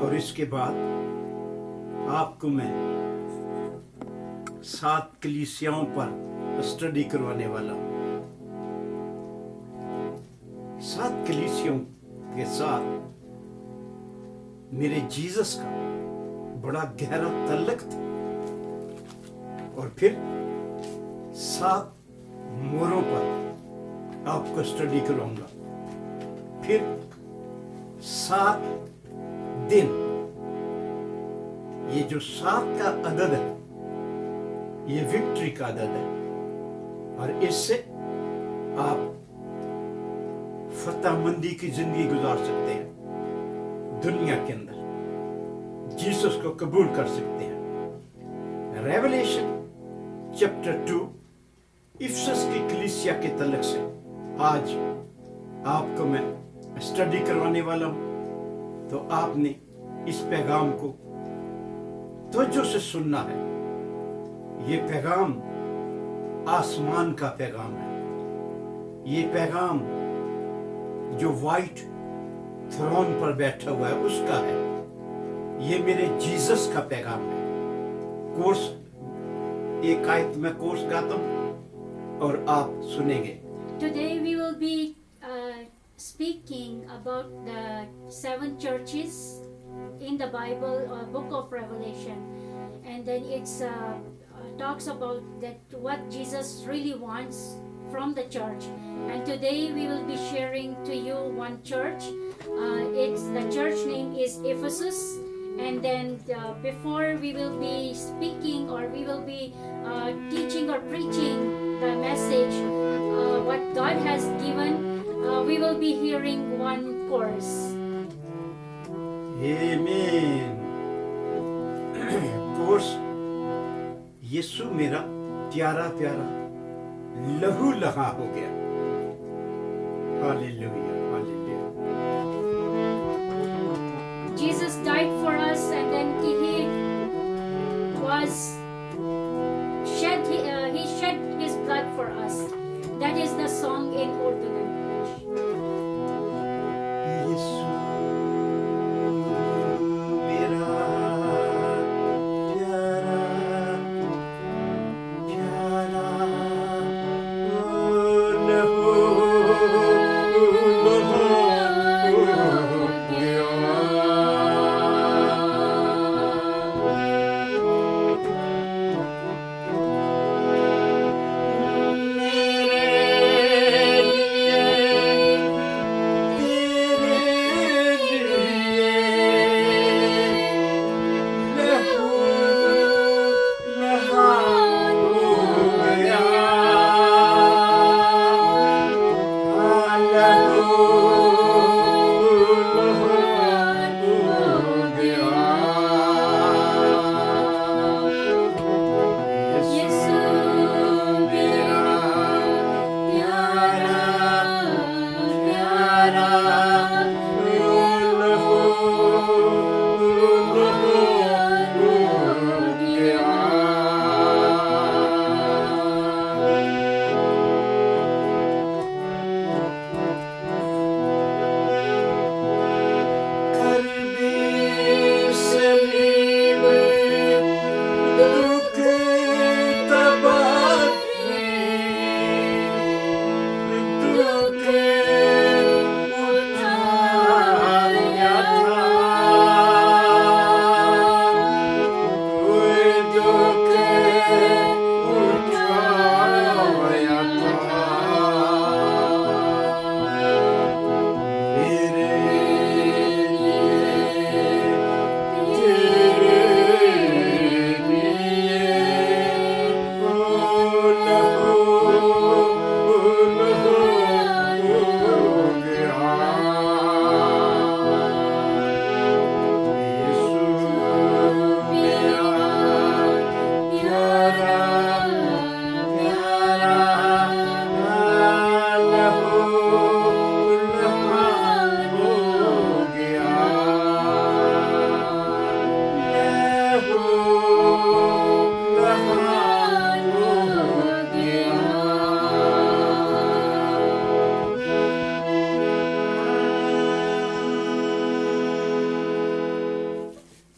और इसके बाद आपको मैं 7 कलीसियाओं पर स्टडी करवाने वाला हूं। 7 कलीसियाओं के साथ मेरे जीसस का बड़ा गहरा तल्लक था। और फिर 7 मोहरों पर आपको स्टडी कराऊंगा। फिर 7 दिन, ये जो 7 का अदद है ये विक्ट्री का अदद है और इससे आप फतहमंदी की जिंदगी गुजार सकते हैं, दुनिया के अंदर जीसस को कबूल कर सकते हैं। रेवलेशन चैप्टर 2 इफिसस की कलीसिया के तलक से आज आपको मैं स्टडी करवाने वाला हूं। तो आपने इस पैगाम को तवज्जो से सुनना है। ये पैगाम आसमान का पैगाम है। ये पैगाम जो वाइट थ्रोन पर बैठा हुआ है उसका है। ये मेरे जीसस का पैगाम है। कोर्स, एक आयत में कोर्स गाता हूं और आप सुनेंगे। Today we will be speaking about the 7 churches in the Bible, book of Revelation, and then it's talks about that what Jesus really wants from the church. And today we will be sharing to you one church. It's the church name is Ephesus. And then before we will be speaking or we will be teaching or preaching the message, what God has given, we will be hearing one course. आमीन। Course, यीशु मेरा प्यारा प्यारा लहू लहा हो गया। Hallelujah, hallelujah. Jesus died for us, and then he was shed. He shed his blood for us. That is the song in Urdu language. यीशु मेरा प्यारा प्यारा लहू लहा हो गया।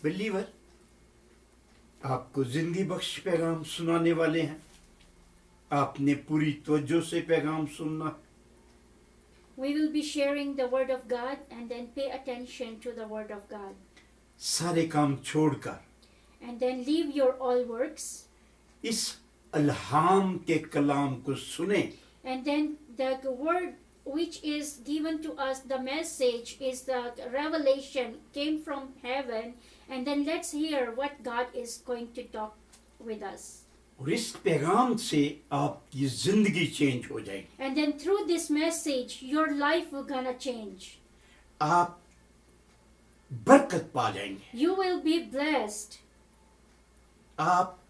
बिलीवर, आपको जिंदगी बख्श पैगाम सुनाने वाले हैं। आपने पूरी तवज्जो से पैगाम सुनना। We will be sharing the Word of God, and then pay attention to the Word of God. सारे काम छोड़कर And then leave your all works, इस अल्हाम के कलाम को सुने। and then the Word which is given to us, the message is the revelation came from heaven, and then let's hear what God is going to talk with us. और इस पैगाम से आपकी जिंदगी चेंज हो जाएगी। And then through this message, your life will gonna change. आप बरकत पा जाएंगे। You will be blessed. आप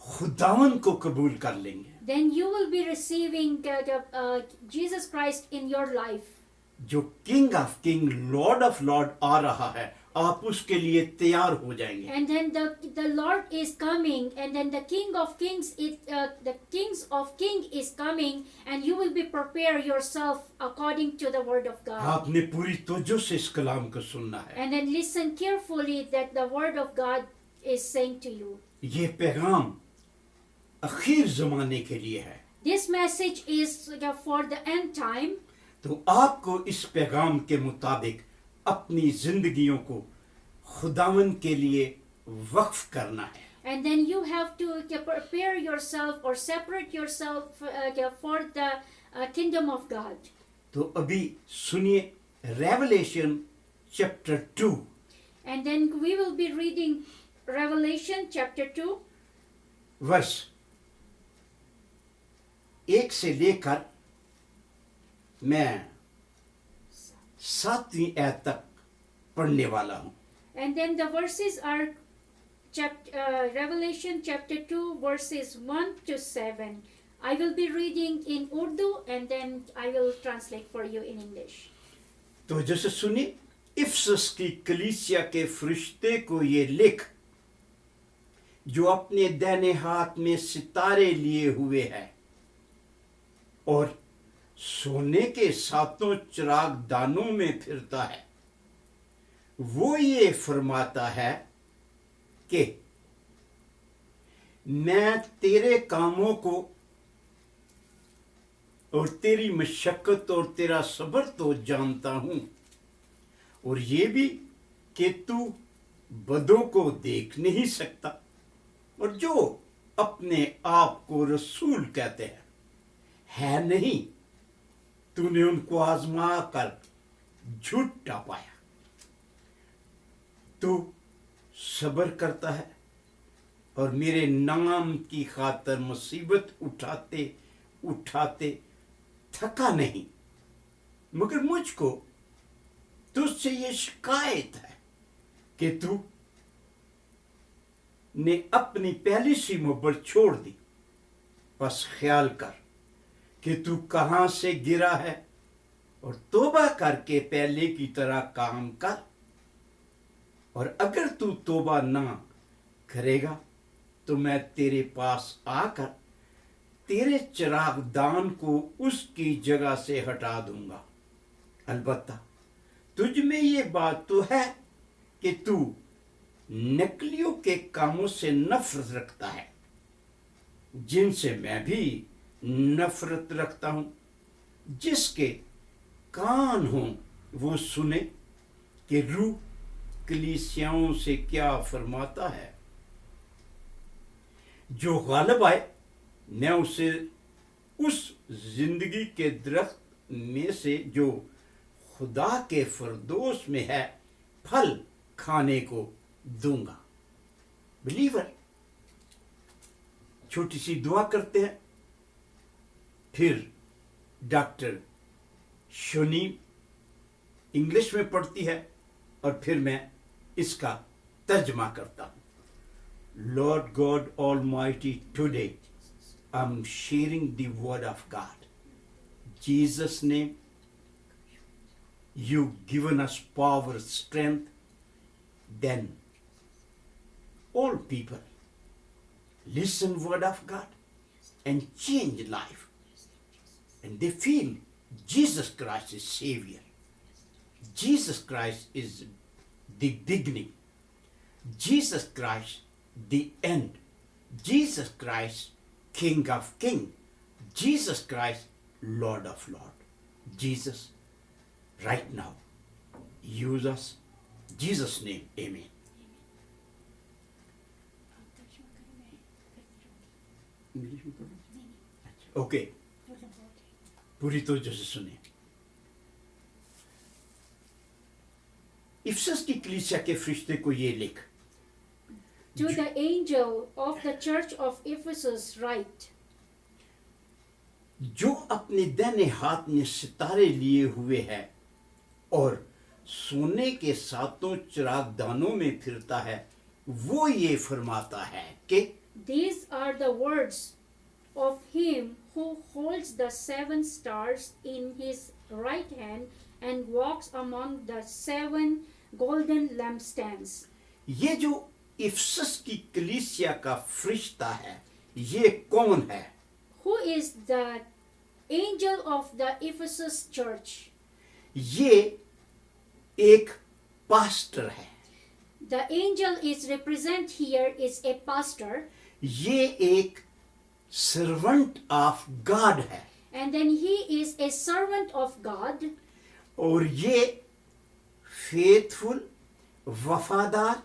खुदावन को कबूल कर लेंगे। Then you will be receiving Jesus Christ in your life. जो king of king, lord of lord आ रहा है, आप उसके लिए तैयार हो जाएंगे। And then the Lord is coming, and then the King of Kings the Kings of King is coming, and you will be prepare yourself according to the Word of God. आपने पूरी तवज्जो से इस कलाम को सुनना है। And then listen carefully that the Word of God is saying to you. ये पैगाम आखिर जमाने के लिए है। This message is for the end time. तो आपको इस पैगाम के मुताबिक अपनी जिंदगियों को खुदावन के लिए वक्फ करना है। And then you have to prepare yourself or separate yourself for the kingdom of God. तो अभी सुनिए revelation chapter 2, And then we will be reading Revelation chapter 2, वर्ष 1 से लेकर मैं 7वीं आयत तक पढ़ने वाला हूं। and then the verses are Revelation chapter 2 verses 1 to 7. I will be reading in Urdu, and then I will translate for you in English. तो जैसे सुनिए, इफसस की कलीसिया के फरिश्ते को ये लिख, जो अपने दाहिने हाथ में सितारे लिए हुए है और सोने के 7 चिराग दानों में फिरता है, वो ये फरमाता है कि मैं तेरे कामों को और तेरी मशक्कत और तेरा सब्र तो जानता हूं, और ये भी कि तू बदों को देख नहीं सकता, और जो अपने आप को रसूल कहते हैं है नहीं, तूने उनको आजमा कर झूठा पाया। तू सब्र करता है और मेरे नाम की खातिर मुसीबत उठाते उठाते थका नहीं, मगर मुझको तुझसे ये शिकायत है कि तू ने अपनी पहली सी मोहब्बत छोड़ दी। बस ख्याल कर कि तू कहां से गिरा है और तौबा करके पहले की तरह काम कर, और अगर तू तौबा ना करेगा तो मैं तेरे पास आकर तेरे चिरागदान को उसकी जगह से हटा दूंगा। अलबत्ता तुझ में ये बात तो है कि तू नकलियों के कामों से नफरत रखता है, जिनसे मैं भी नफरत रखता हूं। जिसके कान हों वो सुने कि रूह कलीसियाओं से क्या फरमाता है। जो गालिब आए, मैं उसे उस जिंदगी के दरख्त में से जो खुदा के फरदोस में है फल खाने को दूंगा। बिलीवर, छोटी सी दुआ करते हैं, फिर डॉक्टर शोनी इंग्लिश में पढ़ती है और फिर मैं इसका तर्जमा करता हूं। Lord God Almighty, today I'm sharing the word of God. Jesus' name, you've given us power, strength, then all people listen word of God and change life, and they feel Jesus Christ is Savior. Jesus Christ is the beginning. Jesus Christ, the end. Jesus Christ, King of King. Jesus Christ, Lord of Lord. Jesus, right now, use us. Jesus' name, amen. Okay, पूरी तो जैसे सुने। Ephesus की कलीसिया के फरिश्ते को ये लिख, To the angel of the church of Ephesus write, जो अपने दाहिने हाथ में सितारे लिए हुए है और सोने के सातों चिरागदानों में फिरता है, वो ये फरमाता है कि These are the words of him who holds the 7 stars in his right hand and walks among the 7 golden lampstands. ये जो इफिसस की कलीसिया का फरिश्ता है, ये कौन है? Who is the angel of the Ephesus church? ये एक पास्टर है। The angel is represent here is a pastor, ये एक सर्वेंट ऑफ गॉड है and then he is a servant of God, और ये फेथफुल, वफादार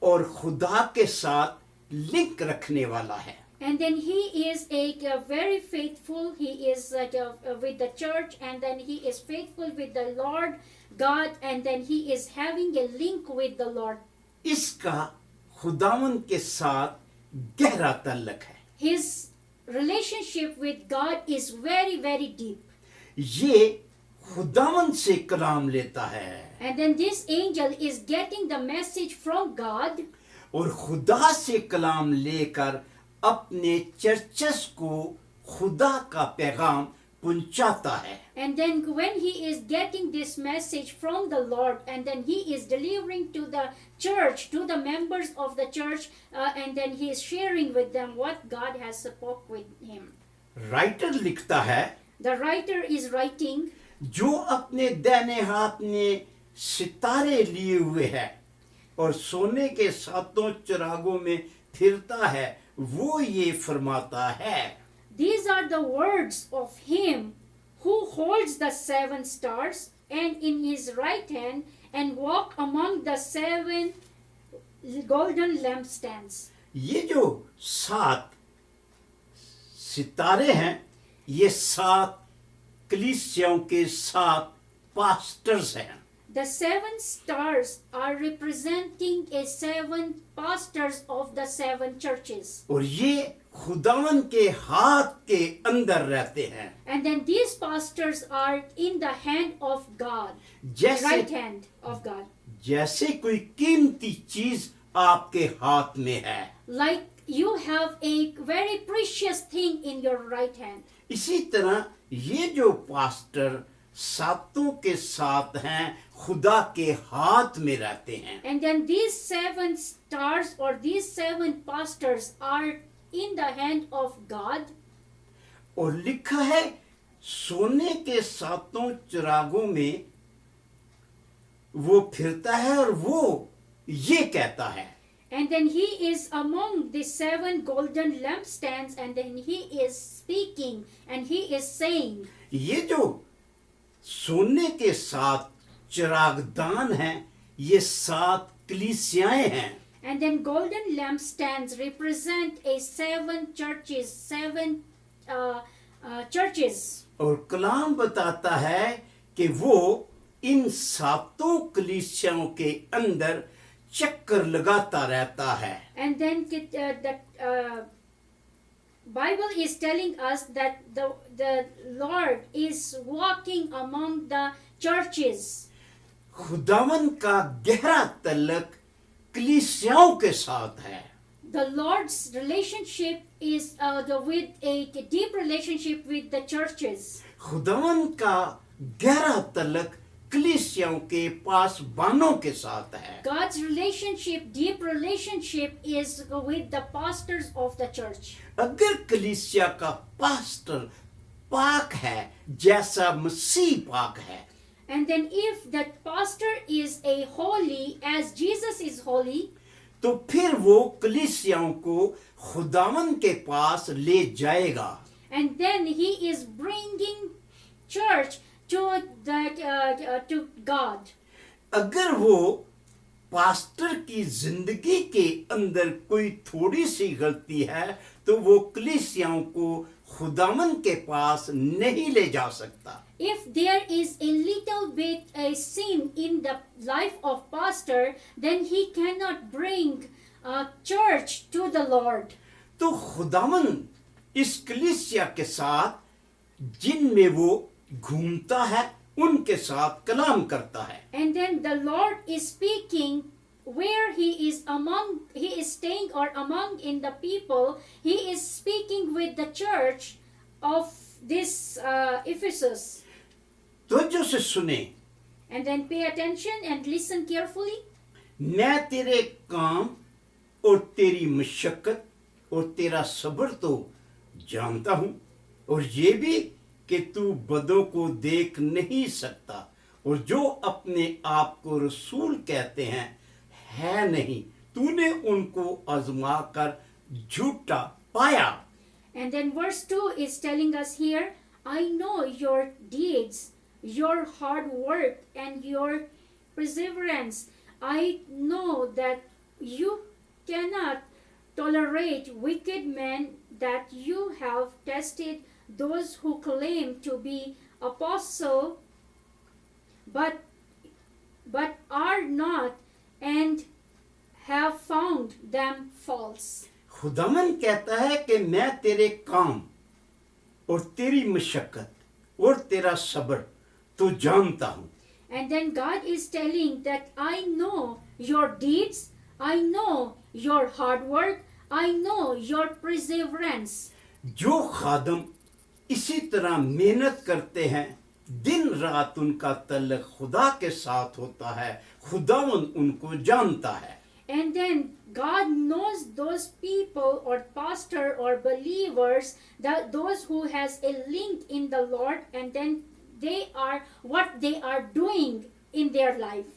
और खुदा के साथ लिंक रखने वाला है। and then he is a very faithful. He is with the church, and then he is faithful with the Lord God, and then he is having a link with the Lord. इसका खुदावन के साथ गहरा ताल्लुक है। His relationship with God is very, very deep. ये खुदावन से कलाम लेता है And then this angel is getting the message from God, और खुदा से कलाम लेकर अपने चर्चस को खुदा का पैगाम पहुंचाता है। and then when he is getting this message from the Lord, and then he is delivering to the church, to the members of the church, and then he is sharing with them what God has spoke with him. Writer लिखता है, The writer is writing, जो अपने दाहिने हाथ में सितारे लिए हुए है और सोने के सातों चिरागों में फिरता है, वो ये फरमाता है। these are the words of him who holds the 7 stars and in his right hand and walk among the 7 golden lampstands. ये जो 7 सितारे हैं, ये 7 कलीसियाओं के 7 पास्टर्स हैं। The 7 stars are representing a 7 pastors of the 7 churches. और ये खुदावन के हाथ के अंदर रहते हैं। And then these pastors are in the hand of God, जैसे right hand of God. जैसे कोई कीमती चीज आपके हाथ में है, Like you have a very precious thing in your right hand. इसी तरह ये जो पास्टर सातों के साथ हैं, खुदा के हाथ में रहते हैं। And then these 7 stars or these 7 pastors are in the hand of God. और लिखा है, सोने के सातों चिरागों में वो फिरता है और वो ये कहता है। And then he is among the 7 golden lampstands, and then he is speaking and he is saying, ये जो सोने के 7 चिरागदान हैं, ये 7 कलीसियाएं हैं। and then golden lampstands represent a 7 churches, 7 churches. और कलाम बताता है कि वो इन 7 कलीसियाओं के अंदर चक्कर लगाता रहता है। And then the Bible is telling us that the Lord is walking among the churches. खुदावन का गहरा तल्लक कलीसियाओं के साथ है। The Lord's relationship is with a deep relationship with the churches. खुदावन का गहरा तल्लक कलीसियाओं के पास बानों के साथ है। God's relationship, deep relationship, is with the pastors of the church. अगर कलीसिया का पास्टर पाक है, जैसा मसीह पाक है, And then if that pastor is a holy as Jesus is holy, तो फिर वो कलीसियाओं को खुदावन के पास ले जाएगा. And then he is bringing church to God. अगर वो पास्टर की जिंदगी के अंदर कोई थोड़ी सी गलती है तो वो कलीसियाओं को खुदावन के पास नहीं ले जा सकता. If there is a little bit a sin in the life of pastor, then he cannot bring a church to the Lord. तो खुदावन इस कलीसिया के साथ जिनमें वो घूमता है उनके साथ कलाम करता है. And then the Lord is speaking where he is staying or among in the people. He is speaking with the church of this Ephesus. तवज्जो से सुने. And then pay attention and listen carefully. मैं तेरे काम और तेरी मशक्कत और तेरा सब्र तो जानता हूं और ये भी कि तू बदों को देख नहीं सकता और जो अपने आप को रसूल कहते हैं है नहीं. तूने उनको आजमा कर झूठा पाया. And then verse 2 is telling us here, I know your deeds, your hard work and your perseverance. I know that you cannot tolerate wicked men, that you have tested those who claim to be apostle but are not, and have found them false. खुदावन कहता है कि मैं तेरे काम और तेरी मशक्कत और तेरा सब्र तो जानता हूं. And then God is telling that I know your deeds, I know your hard work, I know your perseverance. जो खादम इसी तरह मेहनत करते हैं दिन रात उनका तल्लुक खुदा के साथ होता है. खुदावन उनको जानता है. And then God knows those people or pastor or believers, that those who has a link in the Lord, and then they are what they are doing in their life.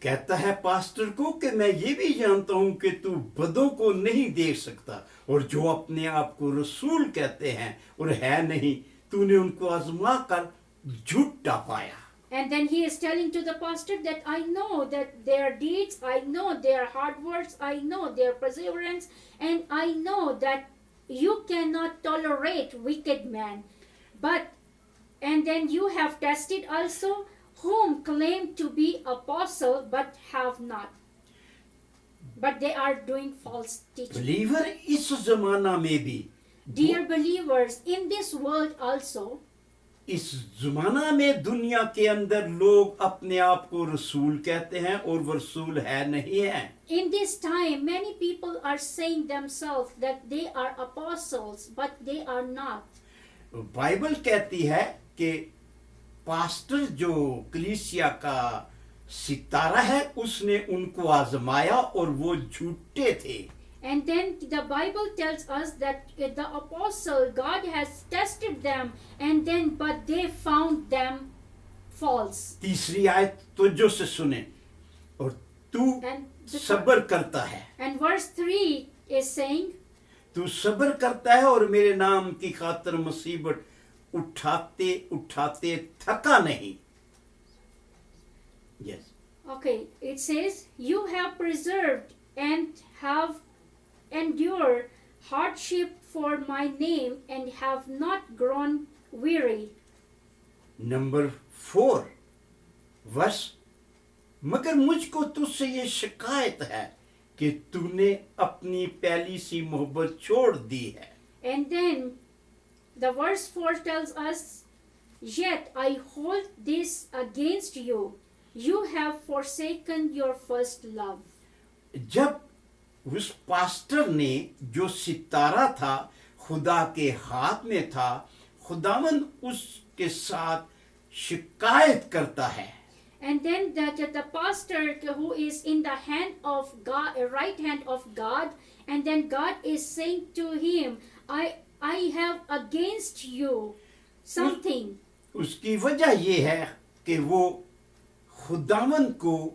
कहता है पास्टर को कि मैं ये भी जानता हूं कि तू बदों को नहीं देख सकता और जो अपने आप को रसूल कहते हैं और है नहीं, तूने उनको आजमा कर झूठा पाया. And then he is telling to the pastor that I know that their deeds, I know their hard works, I know their perseverance, and I know that you cannot tolerate wicked men. And then you have tested also whom claim to be apostle but have not. But they are doing false teaching. Believer इस जमाना में भी, Dear believers, in this world also, इस जमाना में दुनिया के अंदर लोग अपने आप को रसूल कहते हैं और वो रसूल है नहीं है. in this time, many people are saying themselves that they are apostles, but they are not. Bible कहती है कि पास्टर जो कलीसिया का सितारा है उसने उनको आजमाया और वो झूठे थे. And then the Bible tells us that the apostle, God has tested them, and then but they found them false. तीसरी आयत तो जो से सुने और तू And सब्र करता है. And verse 3 is saying, तू सब्र करता है और मेरे नाम की खातिर मुसीबत उठाते उठाते थका नहीं. Yes. okay, it says, you have preserved and have endured hardship for my name and have not grown weary. Number 4 verse, मगर मुझको तुझसे ये शिकायत है कि तूने अपनी पहली सी मोहब्बत छोड़ दी है. And then the verse 4 tells us, yet I hold this against you, you have forsaken your first love. जब उस पास्टर ने जो सितारा था खुदा के हाथ में था, खुदावन उसके साथ शिकायत करता है. And then the pastor who is in the hand of God, right hand of God, and then God is saying to him, I have against you something. उसकी वजह ये है कि वो खुदावन को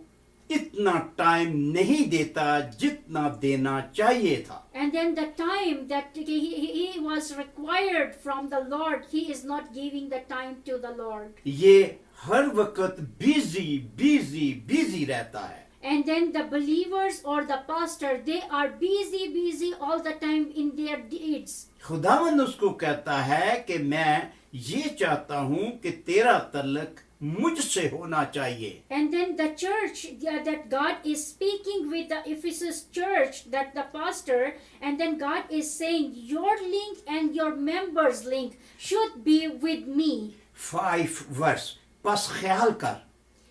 इतना टाइम नहीं देता जितना देना चाहिए था. And then the time that he was required from the Lord, he is not giving the time to the Lord. ये हर वक्त बिजी रहता है. And then the believers or the pastor, they are busy all the time in their deeds. खुदावंद उसको कहता है कि मैं ये चाहता हूँ कि तेरा तल्लक मुझसे होना चाहिए. And then the church that God is speaking with the Ephesus church, that the pastor, and then God is saying your link and your members link should be with me. 5 वर्ष बस ख्याल कर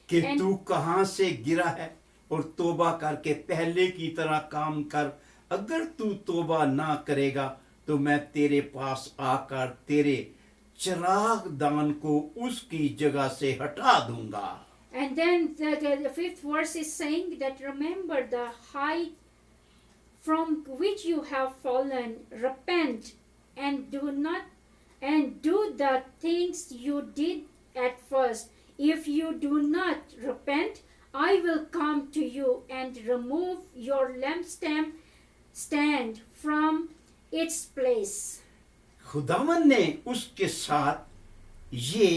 कि And- तू कहाँ से गिरा है और तौबा करके पहले की तरह काम कर. अगर तू तौबा ना करेगा तो मैं तेरे पास आकर तेरे चिराग दान को उसकी जगह से हटा दूंगा. And then the fifth verse is saying that remember the height from which you have fallen, repent and do the things you did at first. If you do not repent, I will come to you and remove your lampstand from its place. खुदावन ने उसके साथ ये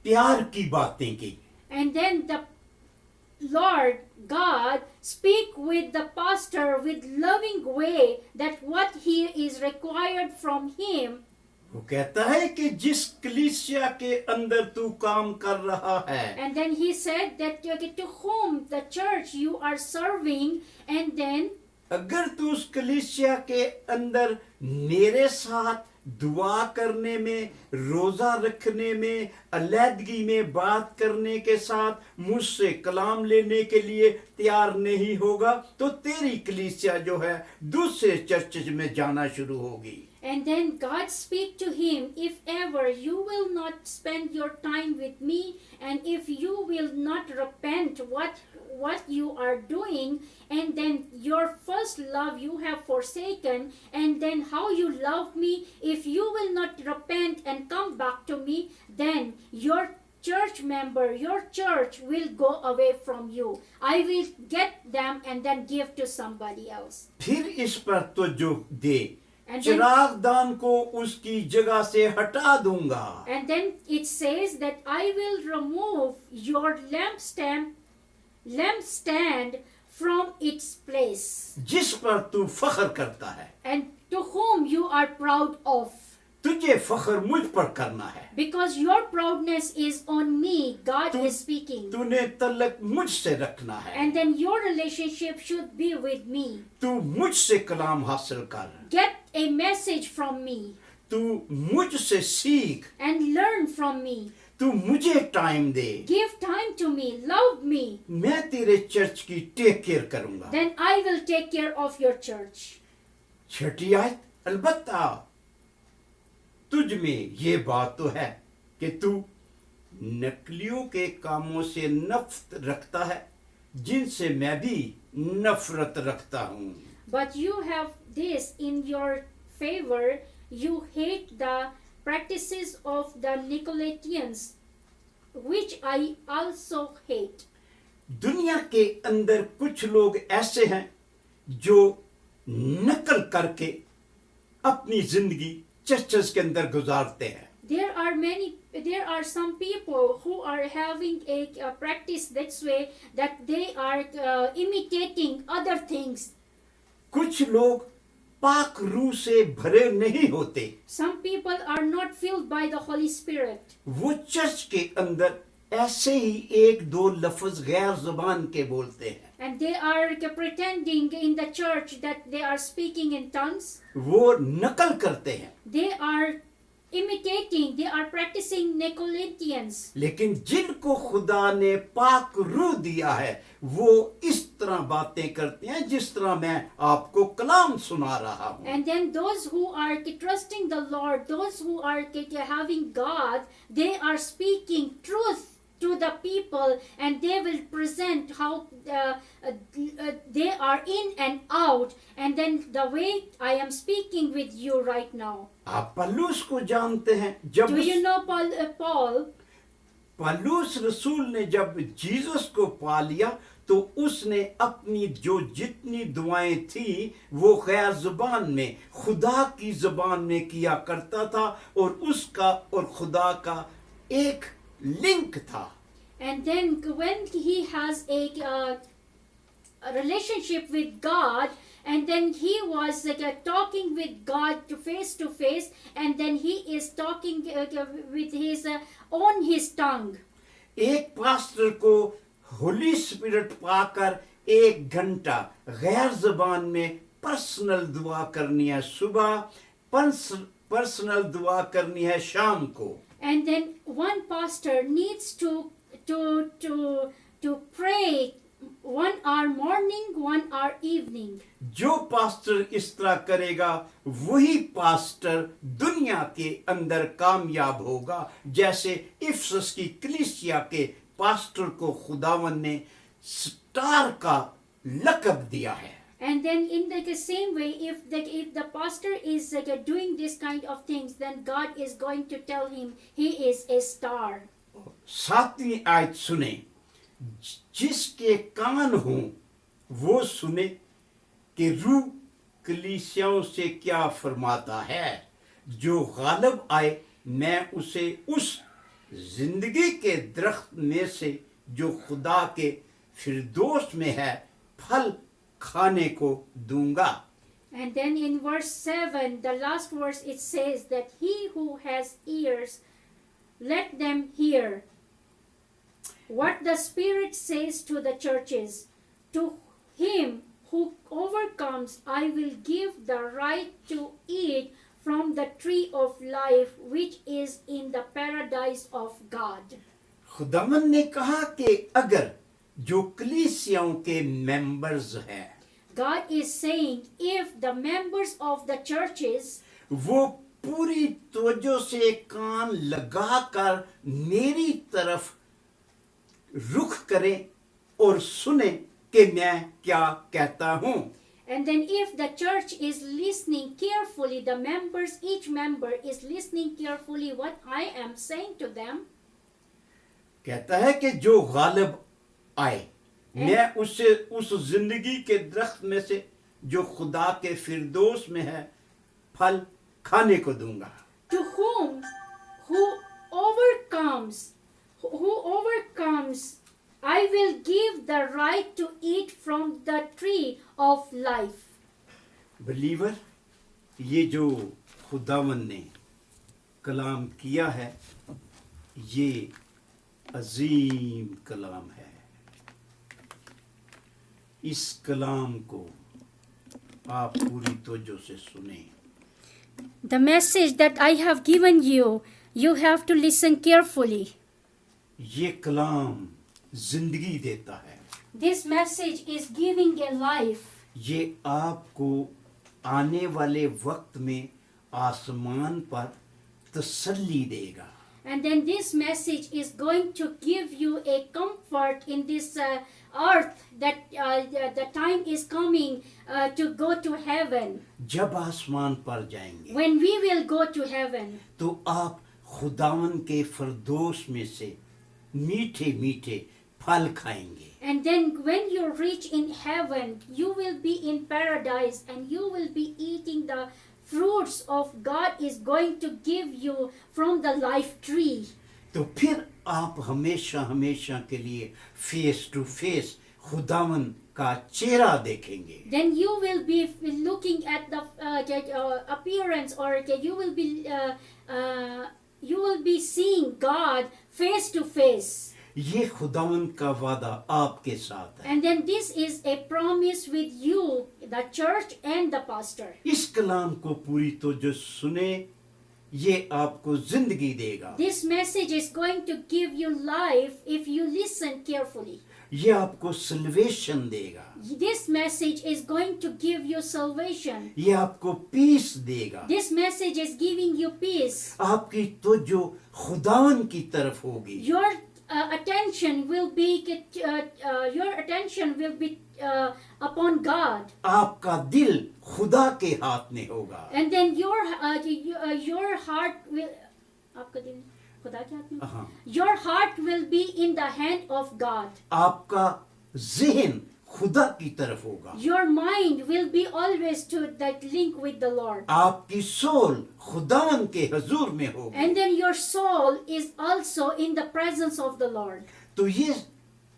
प्यार की बातें की. And then the Lord God speak with the pastor with loving way that what he is required from him. वो कहता है कि जिस कलीसिया के अंदर तू काम कर रहा है, And then he said that to whom the church you are serving, and then अगर तू उस कलीसिया के अंदर मेरे साथ दुआ करने में, रोजा रखने में, अलहदगी में बात करने के साथ मुझसे कलाम लेने के लिए तैयार नहीं होगा तो तेरी कलीसिया जो है दूसरे चर्च में जाना शुरू होगी. And then God speak to him, if ever you will not spend your time with me, and if you will not repent what you are doing, and then your first love you have forsaken, and then how you love me, if you will not repent and come back to me, then your church member, your church will go away from you. I will get them and then give to somebody else. फिर इस पर तो जो दे, And then, चिराग दान को उसकी जगह से हटा दूंगा. and then it says that I will remove your lampstand from its place, जिस पर तू फख्र करता है, and to whom you are proud of, तुझे फख्र मुझ पर करना है. because your proudness is on me. God Tu- is speaking. तूने तल्लक मुझसे रखना है. And then your relationship should be with me. तू मुझसे कलाम हासिल कर. Get a message from me तू मुझसे सीख. and learn from me. तू मुझे time they. Give time to me. Love me. मैं तेरे चर्च की टेक केयर करूंगा. Then I will take care of your church. छठी आयत, अलबत्ता तुझ में ये बात तो है कि तू नकलियों के कामों से नफरत रखता है जिनसे मैं भी नफरत रखता हूँ. But you have this in your favor. You hate the practices of the Nicolaitans, which I also hate. दुनिया के अंदर कुछ लोग ऐसे हैं जो नकल करके अपनी जिंदगी चर्चेस के अंदर गुजारते हैं. There are some people who are having a practice that way, that they are imitating other things. कुछ लोग पाक रूह से भरे नहीं होते. Some people are not filled by the Holy Spirit. वो चर्च के अंदर ऐसे ही एक दो लफ्ज गैर जुबान के बोलते हैं. And they are pretending in the church that they are speaking in tongues. वो नकल करते हैं. They are imitating, they are practicing Nicolaitans. लेकिन जिनको खुदा ने पाक रूह दिया है वो इस तरह बातें करते हैं जिस तरह मैं आपको कलाम सुना रहा हूँ. And then those who are trusting the Lord, those who are having God, they are speaking truth to the people, and they will present how they are in and out, and then the way I am speaking with you right now. आप पौलुस को जानते हैं. जब Do you know Paul? पौलुस रसूल ने जब जीसस को पा लिया तो उसने अपनी जो जितनी दुआएं थी वो गैर जुबान में खुदा की जुबान में किया करता था और उसका और खुदा का एक लिंक था. And then when he has a relationship with God, and then he was talking with God to face, and then he is talking with his on his tongue. एक पास्टर को होली स्पिरिट पाकर 1 घंटा गैर जुबान में personal दुआ करनी है सुबह, पर्सनल दुआ करनी है शाम को. And then one pastor needs to pray 1 hour morning, 1 hour evening. जो पास्टर इस तरह करेगा वही पास्टर दुनिया के अंदर कामयाब होगा. जैसे इफसस की कलीसिया के पास्टर को खुदावन ने स्टार का लक़ब दिया है. And then in the same way, if the pastor is doing this kind of things, then God is going to tell him he is a star. 7वीं आयत सुने. जिसके कान हों वो सुने कि रूह कलीसियाओं से क्या फरमाता है. जो गालिब आए मैं उसे उस जिंदगी के दरख्त में से जो खुदा के फिरदौस में है फल खाने को दूंगा. And then in verse 7, the last verse, it says that he who has ears, let them hear what the Spirit says to the churches. To him who overcomes, I will give the right to eat from the tree of life, which is in the paradise of God. खुदावन ने कहा कि अगर जो कलीसियाओं के members हैं, God is saying, if the members of the churches, वो पूरी तवज्जो से कान लगाकर मेरी तरफ रुख करें और सुने कि मैं क्या कहता हूं. and then if the church is listening carefully, the members, each member is listening carefully what I am saying to them. कहता है कि जो गालिब आए मैं उसे उस जिंदगी के दरख्त में से जो खुदा के फिरदौस में है फल खाने को दूंगा. To whom who overcomes, I will give the right to eat from the tree of life. Believer, ये जो खुदावन ने कलाम किया है ये अजीम कलाम है. इस कलाम को आप पूरी तवज्जो से सुने. The message that I have given you, you have to listen carefully. ये कलाम जिंदगी देता है. This message is giving a life. ये आपको आने वाले वक्त में आसमान पर तसल्ली देगा. And then this message is going to give you a comfort in this earth that the time is coming to go to heaven. जब आसमान पर जाएंगे When we will go to heaven, तो आप खुदावन के फिरदौस में से मीठे मीठे फल खाएंगे. and then when you reach in heaven, you will be in paradise and you will be eating the fruits of God is going to give you from the life tree. तो फिर आप हमेशा हमेशा के लिए फेस टू फेस खुदावन का चेहरा देखेंगे. Then you will be looking at the appearance, or you will be seeing God face to face. ये खुदावन का वादा आपके साथ है. And then this is a promise with you, the church and the pastor. इस कलाम को पूरी तो जो सुने ये आपको जिंदगी देगा. This message is going to give you life if you listen carefully. ये आपको सल्वेशन देगा. This message is going to give you salvation. ये आपको पीस देगा. This message is giving you peace. आपकी तो जो खुदावन की तरफ होगी. Your attention will be upon God. आपका दिल खुदा के हाथ में होगा. And then your heart will आपका दिल खुदा के हाथ में. हाँ. Your heart will be in the hand of God. आपका ज़हन खुदा की तरफ होगा, Your mind will be always to that link with the Lord. आपकी सोल खुदावन के हजूर में होगी. And then your soul is also in the presence of the Lord. तो ये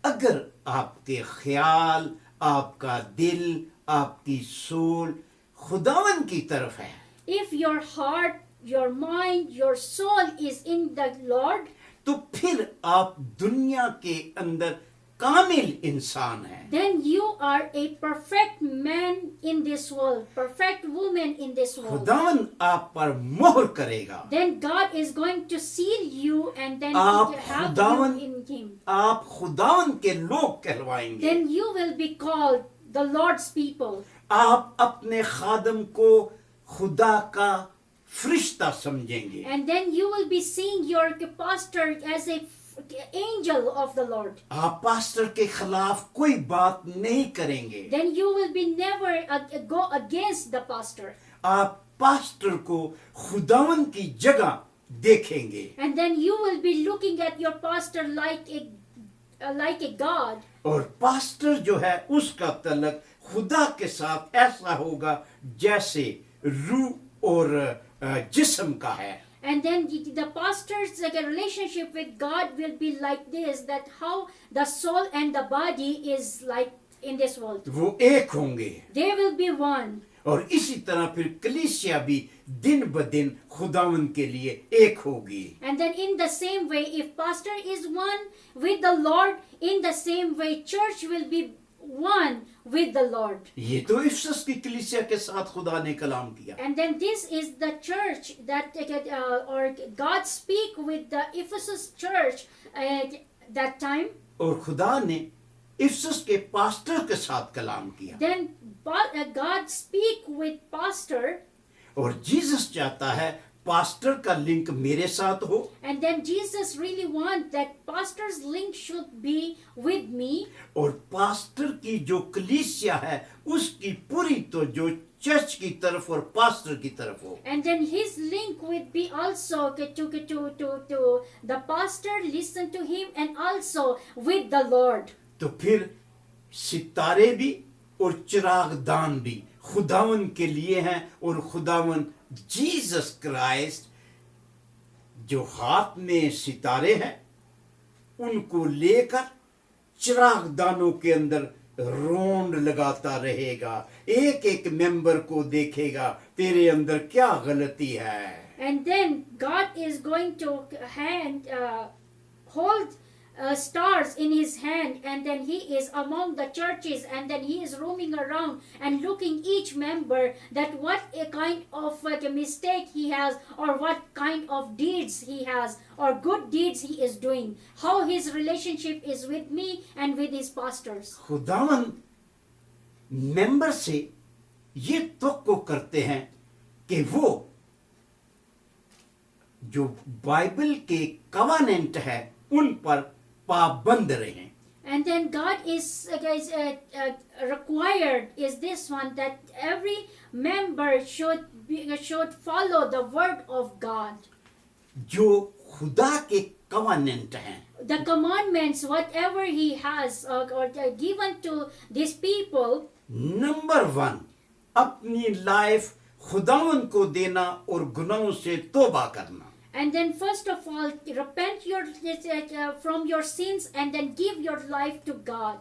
अगर आपके ख्याल, आपका दिल, आपकी सोल खुदावन की तरफ है, If your heart, your mind, your soul is in the Lord, तो फिर आप दुनिया के अंदर कामिल इंसान हैं. then you are a perfect man in this world, perfect woman in this world. खुदावन आप पर मोहर करेगा. Then God is going to seal you and then आप have खुदावन- you in Him. आप खुदावन के लोग कहलवाएंगे. Then you will be called the Lord's people. आप अपने खादम को खुदा का फरिश्ता समझेंगे. And then you will be seeing your pastor as a angel of the Lord. आप पास्टर के खिलाफ कोई बात नहीं करेंगे. Then you will be never go against the pastor. आप पास्टर को खुदावन की जगह देखेंगे. And then you will be looking at your pastor like a God. और पास्टर जो है उसका तल्लक खुदा के साथ ऐसा होगा जैसे रूह और जिस्म का है. And then the pastor's relationship with God will be like this, that how the soul and the body is like in this world. वो एक होंगे. They will be one. और इसी तरह फिर कलीसिया भी दिन ब दिन खुदावन के लिए एक होगी. And then in the same way, if pastor is one with the Lord, in the same way church will be one with the Lord. ये तो इफसस की कलीसिया के साथ खुदा ने कलाम किया. And then this is the church that or God speak with the Ephesus church at that time. और खुदा ने इफसस के पास्टर के साथ कलाम किया. Then God speak with pastor. और जीसस चाहता है पास्टर का लिंक मेरे साथ हो. And then Jesus really want that pastor's link should be with me. और पास्टर की जो कलीसिया है उसकी पूरी तो जो चर्च की तरफ और पास्टर की तरफ हो. And then his link would be also to the pastor, listen to him, and also with the Lord. तो फिर सितारे भी और चिरागदान भी खुदावन के लिए हैं. और खुदावन जीसस क्राइस्ट जो हाथ में सितारे हैं उनको लेकर चिरागदानों के अंदर रोंड लगाता रहेगा. एक एक मेंबर को देखेगा तेरे अंदर क्या गलती है. And then God is going to hold stars in his hand, and then he is among the churches, and then he is roaming around and looking each member that what a kind of a mistake he has, or what kind of deeds he has, or good deeds he is doing, how his relationship is with me and with his pastors. खुदावन member से ये तवक्को करते हैं कि वो जो Bible के covenant है उन पर पाबंद रहें. And then God is required is this one, that every member should follow the word of God. जो खुदा के कवानेंट हैं. The commandments, whatever he has or given to these people. Number 1 अपनी लाइफ खुदावन को देना और गुनाहों से तौबा करना. And then first of all, repent from your sins and then give your life to God.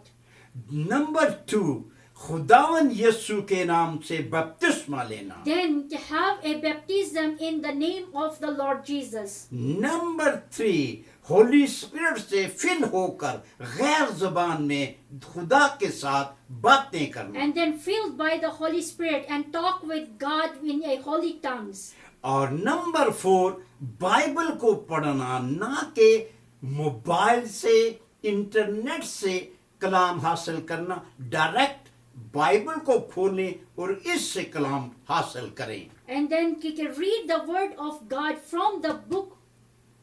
Number 2 खुदावन यीशु के नाम से बपतिस्मा लेना. Then to have a baptism in the name of the Lord Jesus. Number 3 Holi spirit से fill होकर गैर ज़बान में खुदा के साथ बातें करना. And then filled by the Holy Spirit and talk with God in a holy tongues. और नंबर 4 बाइबल को पढ़ना, ना कि मोबाइल से इंटरनेट से कलाम हासिल करना. डायरेक्ट बाइबल को खोलें और इससे कलाम हासिल करें. And then you can read the word of God from the book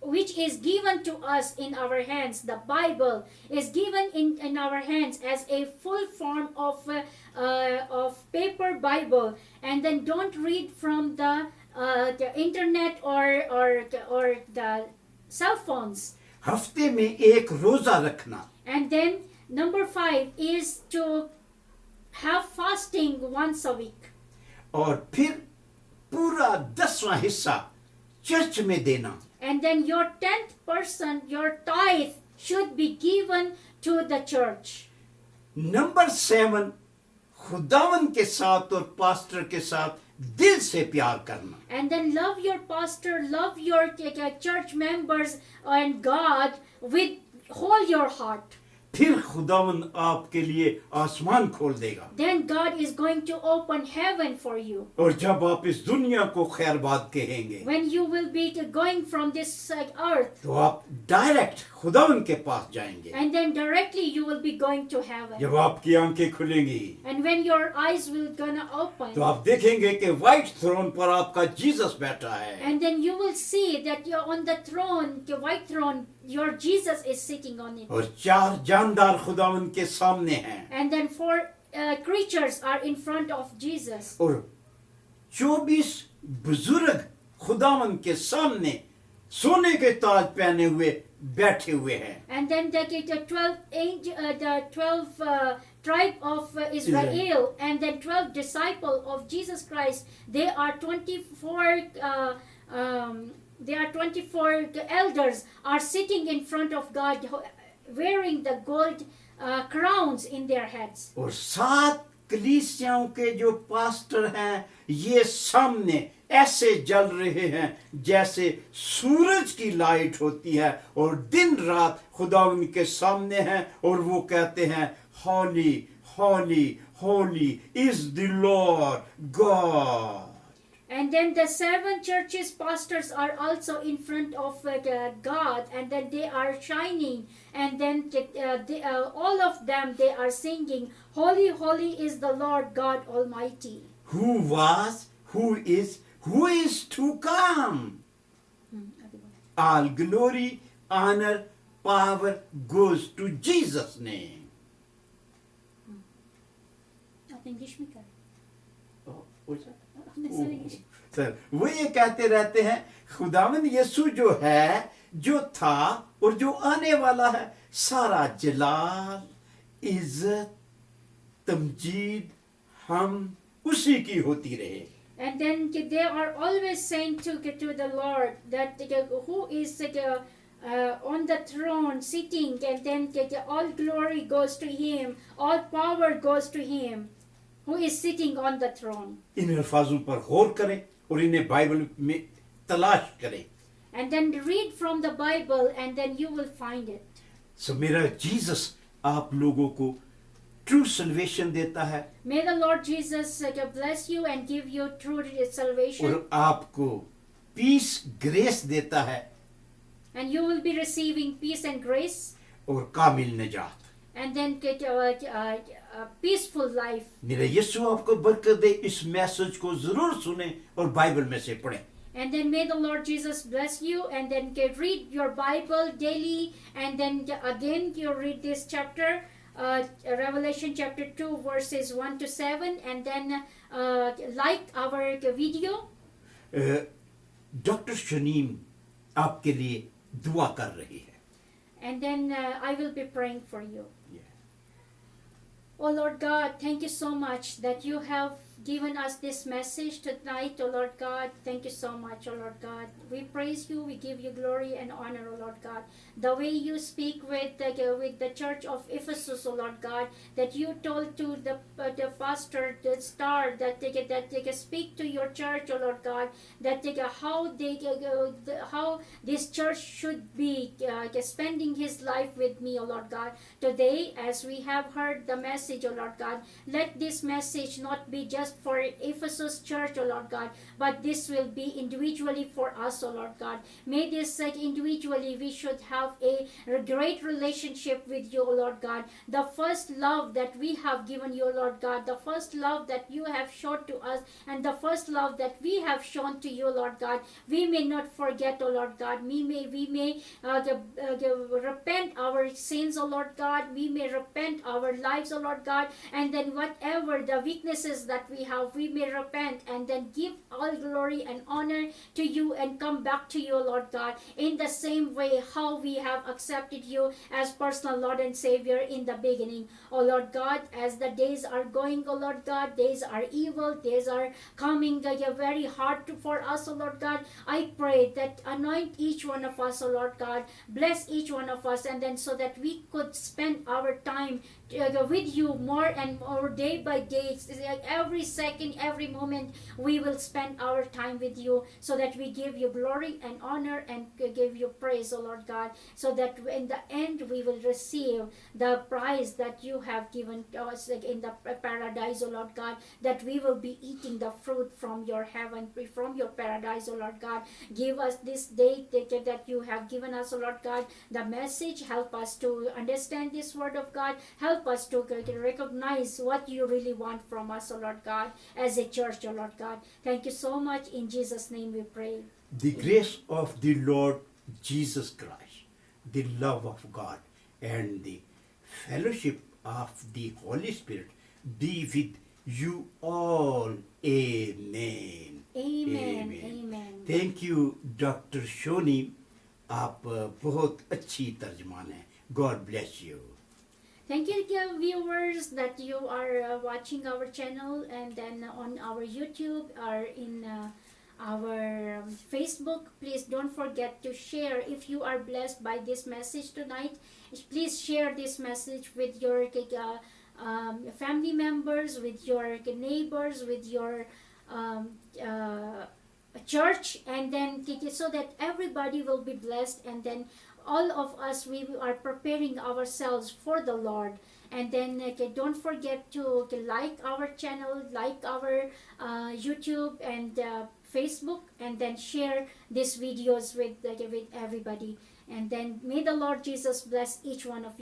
which is given to us in our hands. The Bible is given in our hands as a full form of paper Bible. And then don't read from the internet or the cell phones. हफ्ते में एक रोजा रखना. And then Number 5 is to have fasting once a week. और फिर पूरा 10वां हिस्सा church में देना. And then your 10th%, your tithe should be given to the church. Number 7, खुदावन के साथ और पास्टर के साथ दिल से प्यार करना. And then love your pastor, love your church members and God with all your heart. फिर खुदावन आपके लिए आसमान खोल देगा. Then God is going to open heaven for you. और जब आप इस दुनिया को खैरबाद कहेंगे, When you will be going from this earth, तो आप डायरेक्ट खुदावन के पास जाएंगे. and then directly you will be going to heaven. जब आपकी आंखें खुलेंगी, And when your eyes will gonna open, तो आप देखेंगे कि व्हाइट थ्रोन पर आपका जीसस बैठा है. and then you will see that you're on the throne, the white throne, your Jesus is sitting on it. और 4 जानदार खुदावन के सामने हैं. And then 4 creatures are in front of Jesus. और 24 बुजुर्ग खुदावन के सामने सोने के ताज पहने हुए बैठे हुए हैं. And then the 12 tribe of Israel and the 12 disciple of Jesus Christ, they are 24 elders are sitting in front of God wearing the gold crowns in their heads. और 7 कलीसियाओं के जो पास्टर हैं, ये सामने ऐसे जल रहे हैं जैसे सूरज की लाइट होती है, और दिन रात खुदा उनके सामने हैं, और वो कहते हैं Holi Holi Holi is the Lord God. And then the 7 churches pastors are also in front of God, and then they are shining, and then all of them, they are singing, holy, holy is the Lord God Almighty. Who was, who is to come. All glory, honor, power goes to Jesus' name. आप English में कर sir वो ये कहते रहते हैं खुदावंद यीशु जो है, जो था और जो आने वाला है, सारा जलाल, इज्जत, तमजीद हम उसी की होती रहे. And then they are always saying to the Lord that who is on the throne sitting, and then all glory goes to him, all power goes to him who is sitting on the throne. इन अल्फाजों पर गौर करें और इन्हें Bible में तलाश करें. And then read from the Bible, and then you will find it. सो मेरा Jesus आप लोगों को ट्रू सल्वेशन देता है, May the Lord Jesus bless you and give you true salvation, और आपको पीस ग्रेस देता है, and you will be receiving peace and grace, और कामिल निजात. and then get a peaceful life. मेरा यीशु आपको बरकत दे. इस मैसेज को जरूर सुने और बाइबल में से पढ़ें. And then may the Lord Jesus bless you, and then read your Bible daily, and then again you read this chapter, Revelation chapter 2 verses 1 to 7, and then like our video. Doctor Shanim आपके लिए दुआ कर रही है. And then I will be praying for you. Yeah. Oh Lord God, thank you so much that you have given us this message tonight, oh Lord God. Thank you so much, oh Lord God. We praise you, we give you glory and honor, oh Lord God. The way you speak with the church of Ephesus, oh Lord God, that you told to the pastor, the star, that they can speak to your church, oh Lord God, that how this church should be spending his life with me, oh Lord God. Today, as we have heard the message, oh Lord God, let this message not be just for Ephesus church, oh Lord God, but this will be individually for us, oh Lord God. May this individually we should have a great relationship with you, oh Lord God. The first love that we have given you, oh Lord God, the first love that you have shown to us, and the first love that we have shown to you, Lord God, we may not forget, oh Lord God. We may repent our sins, oh Lord God. We may repent our lives, oh Lord God, and then whatever the weaknesses that we behalf, we may repent and then give all glory and honor to you and come back to you, Lord God, in the same way how we have accepted you as personal Lord and Savior in the beginning. Oh Lord God, as the days are going, oh Lord God, days are evil, days are coming very hard for us, oh Lord God. I pray that anoint each one of us, oh Lord God, bless each one of us, and then so that we could spend our time with you more and more day by day. It's like every second, every moment, we will spend our time with you, so that we give you glory and honor and give you praise, oh Lord God, so that in the end we will receive the prize that you have given us, like in the paradise, oh Lord God, that we will be eating the fruit from your heaven, from your paradise, oh Lord God. Give us this day that you have given us, oh Lord God, the message. Help us to understand this word of God. Help us to recognize what you really want from us, oh Lord God, as a church, oh Lord God. Thank you so much. In Jesus' name we pray. The grace of the Lord Jesus Christ, the love of God, and the fellowship of the Holy Spirit be with you all. Amen. Amen. Amen. Thank you doctor Shoni, आप बहुत अच्छी तर्जमान हैं. God bless you. Thank you, dear viewers, that you are watching our channel, and then on our YouTube or in our Facebook. Please don't forget to share. If you are blessed by this message tonight, please share this message with your family members, with your neighbors, with your church, and then so that everybody will be blessed, and then all of us, we are preparing ourselves for the Lord. And then don't forget to like our channel, like our YouTube and Facebook, and then share these videos with everybody. And then may the Lord Jesus bless each one of you.